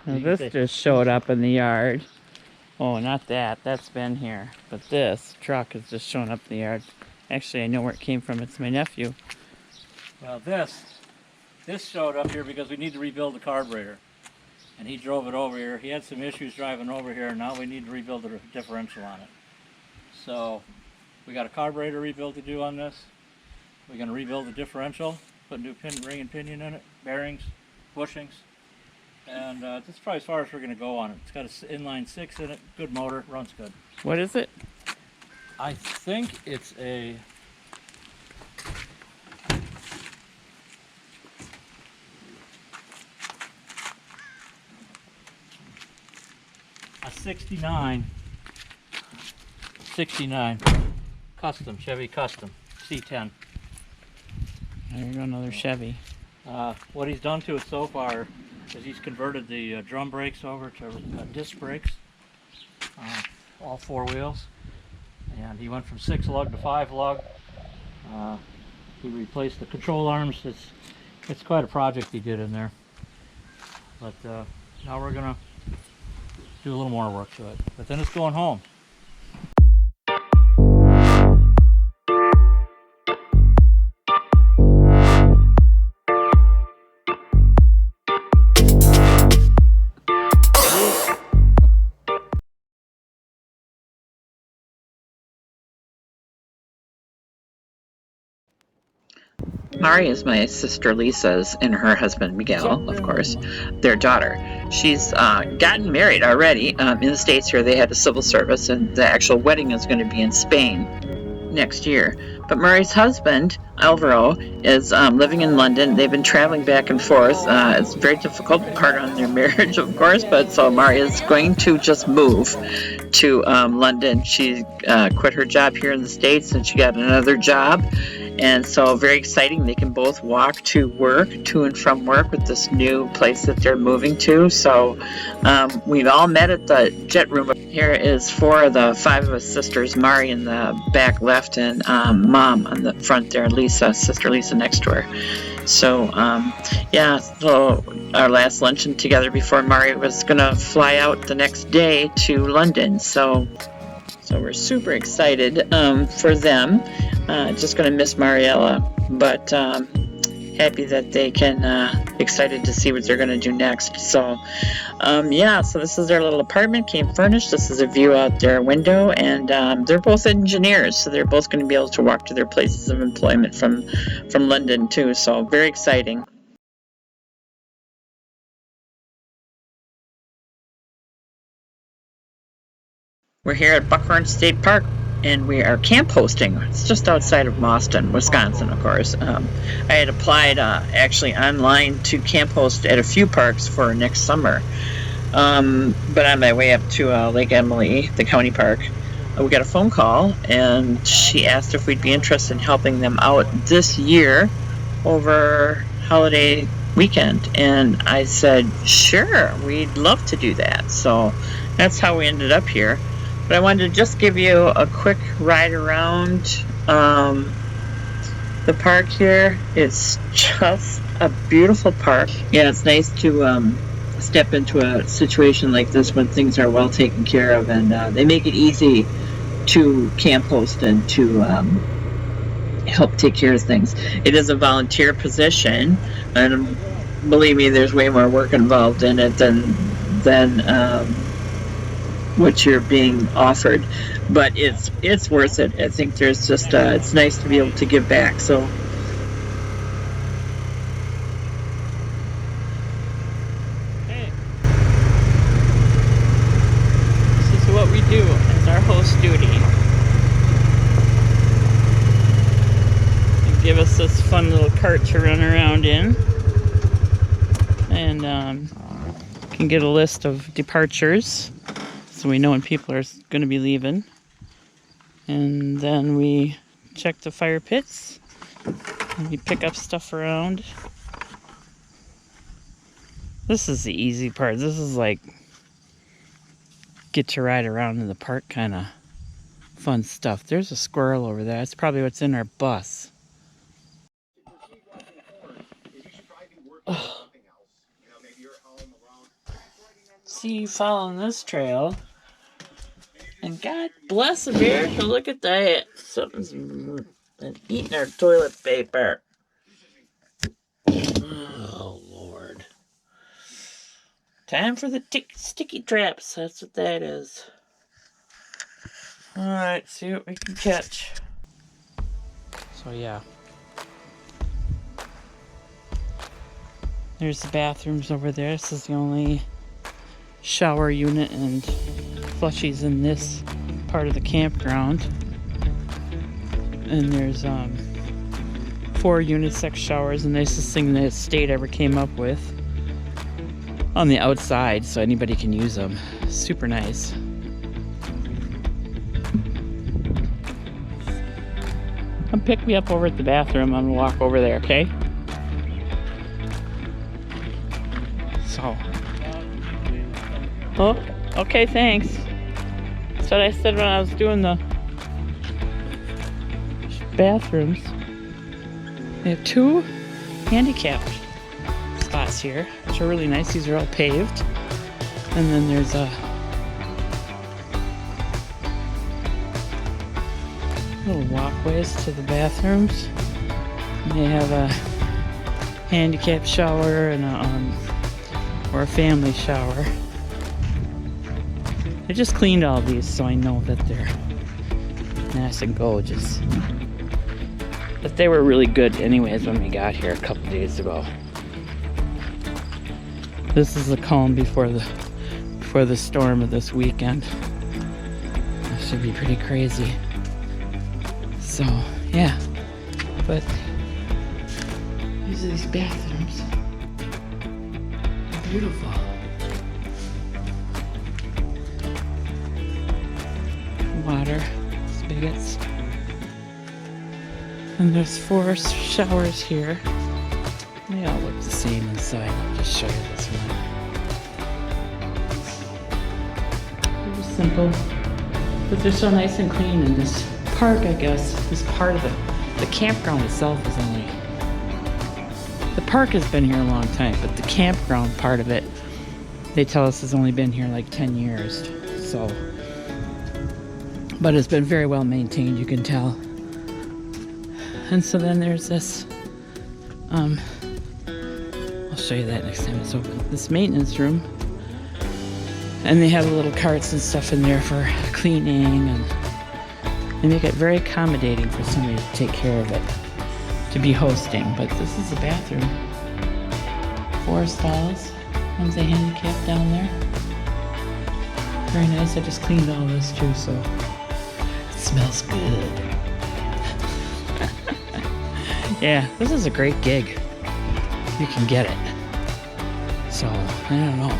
Now this just showed up in the yard. Oh, not that. That's been here. But this truck is just showing up in the yard. Actually, I know where it came from. It's my nephew. Well, this showed up here because we need to rebuild the carburetor. And he drove it over here. He had some issues driving over here, and now we need to rebuild the differential on it. So we got a carburetor rebuild to do on this. We're going to rebuild the differential, put a new ring and pinion in it, bearings, bushings. And this is probably as far as we're going to go on it. It's got an inline 6 in it, good motor, runs good. What is it? I think it's a 69 custom, Chevy custom, C10. There you go, another Chevy. What he's done to it so far is he's converted the drum brakes over to disc brakes, all 4 wheels, and he went from 6 lug to 5 lug. He replaced the control arms. It's quite a project he did in there, but now we're gonna do a little more work to it, but then it's going home. Mari is my sister Lisa's and her husband Miguel, of course, their daughter. She's gotten married already in the States here. They had a civil service, and the actual wedding is going to be in Spain next year. But Mari's husband, Alvaro, is living in London. They've been traveling back and forth. It's a very difficult part on their marriage, of course, but so Mari is going to just move to London. She quit her job here in the States, and she got another job. And so very exciting. They can both walk to work, to and from work, with this new place that they're moving to. So we've all met at the jet room. Here is 4 of the 5 of us sisters, Mari in the back left, and Mom on the front there, Lisa, Sister Lisa next to her. So yeah, so our last luncheon together before Mari was going to fly out the next day to London. So we're super excited for them. Just going to miss Mariela, but happy that they can, excited to see what they're going to do next. So yeah, so this is their little apartment, came furnished. This is a view out their window, and they're both engineers, so they're both going to be able to walk to their places of employment from London too. So very exciting. We're here at Buckhorn State Park, and we are camp hosting. It's just outside of Boston, Wisconsin, of course. I had applied actually online to camp host at a few parks for next summer. But on my way up to Lake Emily, the county park, we got a phone call, and she asked if we'd be interested in helping them out this year over holiday weekend. And I said, sure, we'd love to do that. So that's how we ended up here. But I wanted to just give you a quick ride around the park here. It's just a beautiful park. Yeah, it's nice to step into a situation like this when things are well taken care of, and they make it easy to camp host and to help take care of things. It is a volunteer position, and believe me, there's way more work involved in it than what you're being offered, but it's worth it. I think there's just it's nice to be able to give back. So Hey, this is what we do as our host duty. They give us this fun little cart to run around in, and can get a list of departures, so we know when people are going to be leaving. And then we check the fire pits, and we pick up stuff around. This is the easy part. This is like get to ride around in the park kind of fun stuff. There's a squirrel over there. That's probably what's in our bus. Oh. see you following this trail. And God bless America, look at that. Something's been eating our toilet paper. Oh, Lord. Time for the sticky traps. That's what that is. Alright, see what we can catch. So, yeah. There's the bathrooms over there. This is the only shower unit and flushies in this part of the campground. And there's 4 unisex showers, the nicest thing the state ever came up with. On the outside, so anybody can use them. Super nice. Come pick me up over at the bathroom. I'm gonna walk over there, okay? So. Oh, okay, thanks. That's what I said when I was doing the bathrooms. They have 2 handicapped spots here, which are really nice. These are all paved. And then there's little walkways to the bathrooms. And they have a handicapped shower and or a family shower. I just cleaned all these so I know that they're nice and gorgeous. But they were really good anyways when we got here a couple days ago. This is the calm before the storm of this weekend. That should be pretty crazy. So, yeah. But these are these bathrooms. They're beautiful. Water spigots. And there's 4 showers here. They all look the same inside. I'll just show you this one. They're just simple, but they're so nice and clean. And this park, I guess, this part of the campground itself is only... The park has been here a long time, but the campground part of it, they tell us has only been here like 10 years. So, but it's been very well maintained, you can tell. And so then there's this, I'll show you that next time it's open. This maintenance room. And they have little carts and stuff in there for cleaning, and they make it very accommodating for somebody to take care of it, to be hosting. But this is the bathroom. 4 stalls. One's a handicap down there. Very nice. I just cleaned all this too, so it smells good. Yeah, this is a great gig. You can get it. So, I don't know.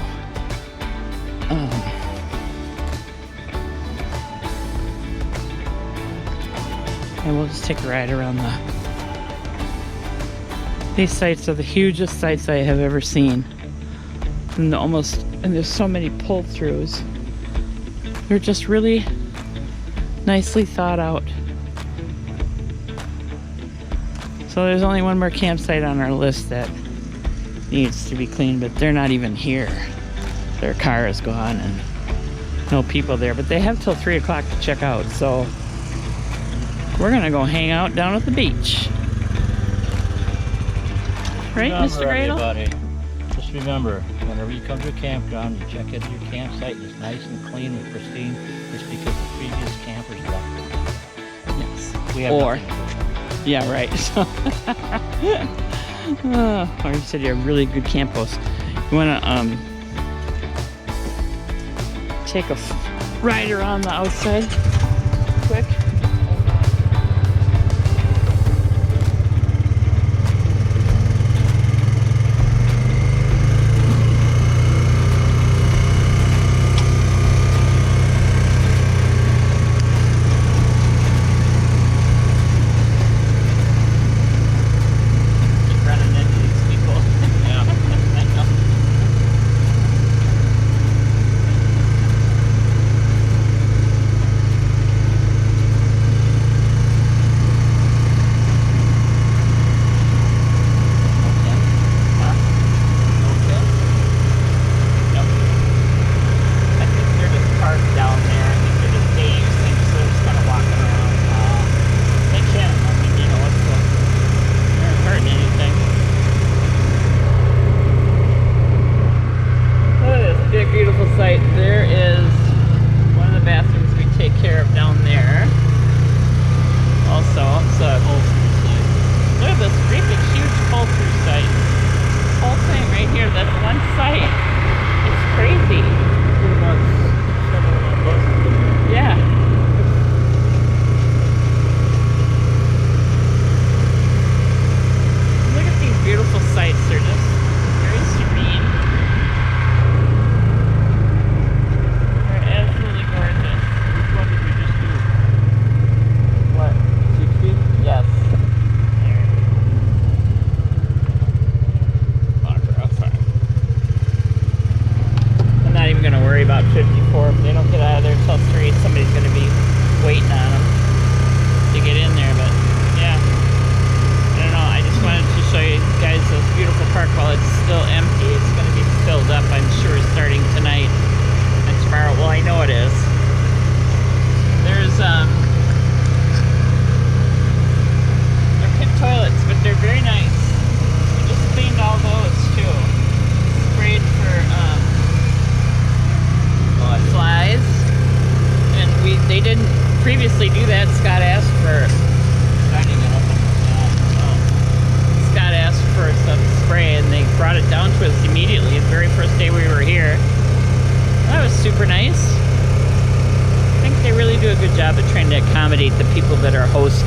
And we'll just take a ride around these sites are the hugest sites I have ever seen. And there's so many pull-throughs. They're just really nicely thought out. So there's only one more campsite on our list that needs to be cleaned, but they're not even here. Their car is gone and no people there, but they have till 3 o'clock to check out, so we're gonna go hang out down at the beach. Right, Mr. Gradle? Everybody, just remember, whenever you come to a campground, you check into your campsite and it's nice and clean and pristine, it's because the previous campers left it. Yes. We have Or, nothing to do with that. yeah, right. Or you said you have really good camp hosts. You wanna take a ride around the outside quick?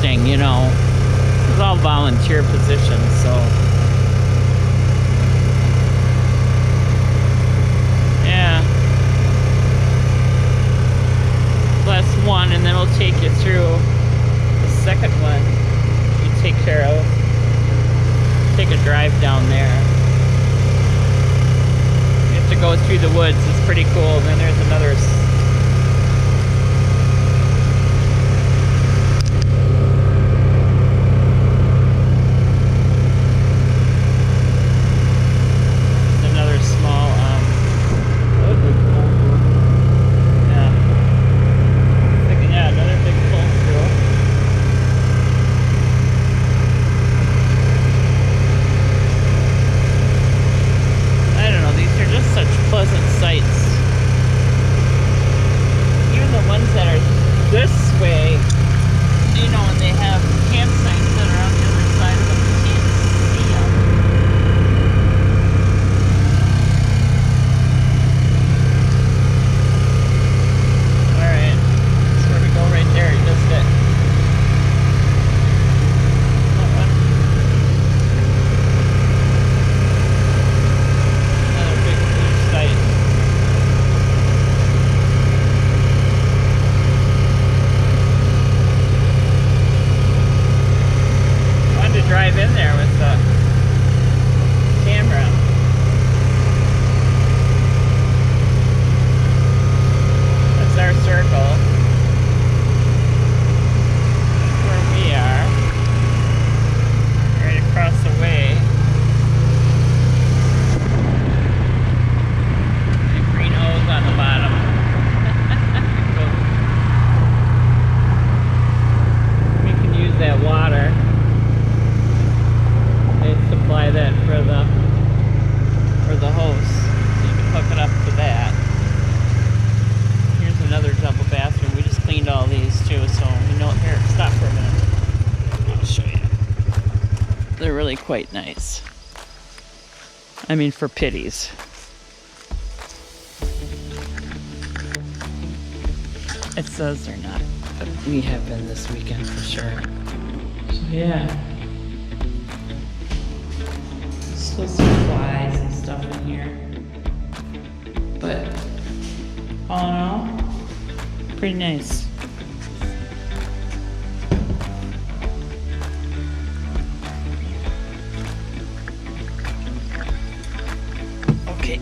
interesting, you know. It was all volunteer positions, so. Yeah. Last one, and then we'll take you through the second one. You take care of. Take a drive down there. You have to go through the woods. It's pretty cool. And then there's another. Pleasant sights. Even the ones that are this way, you know, and they have campsites that are on the other side of them, you can't see them. Alright, that's where we go right there. You missed it. Drive in there with the camera. That's our circle. That's where we are. Right across the way. And green hose on the bottom. We can use that water. They supply that for the hose, so you can hook it up to that. Here's another double bathroom. We just cleaned all these too, so we know. Here, stop for a minute. I'll show you. They're really quite nice. I mean, for pitties. It says they're not, but we have been this weekend for sure. So yeah. Still some flies and stuff in here, but all in all, pretty nice. Okay.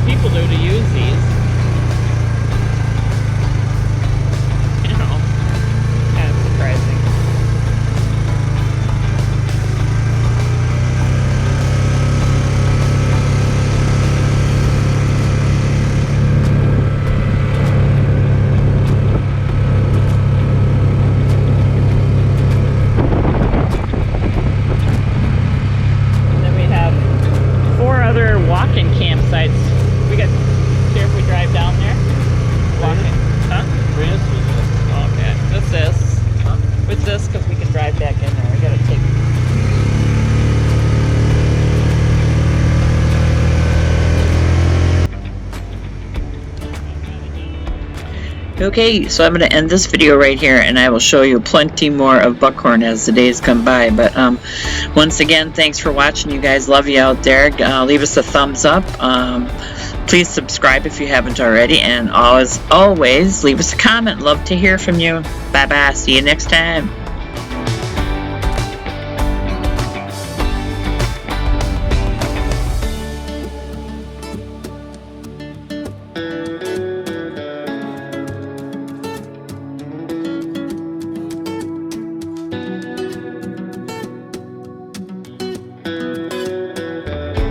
People do to use these. You know, kind of surprising. And then we have 4 other walk-in campsites. We got here if we drive down there. Walking. Huh? Okay. What's this? Huh? What's this? Because we can drive back in there. We gotta take. Okay, so I'm going to end this video right here, and I will show you plenty more of Buckhorn as the days come by. But once again, thanks for watching. You guys, love you out there. Leave us a thumbs up. Please subscribe if you haven't already, and always leave us a comment. Love to hear from you. Bye bye. See you next time.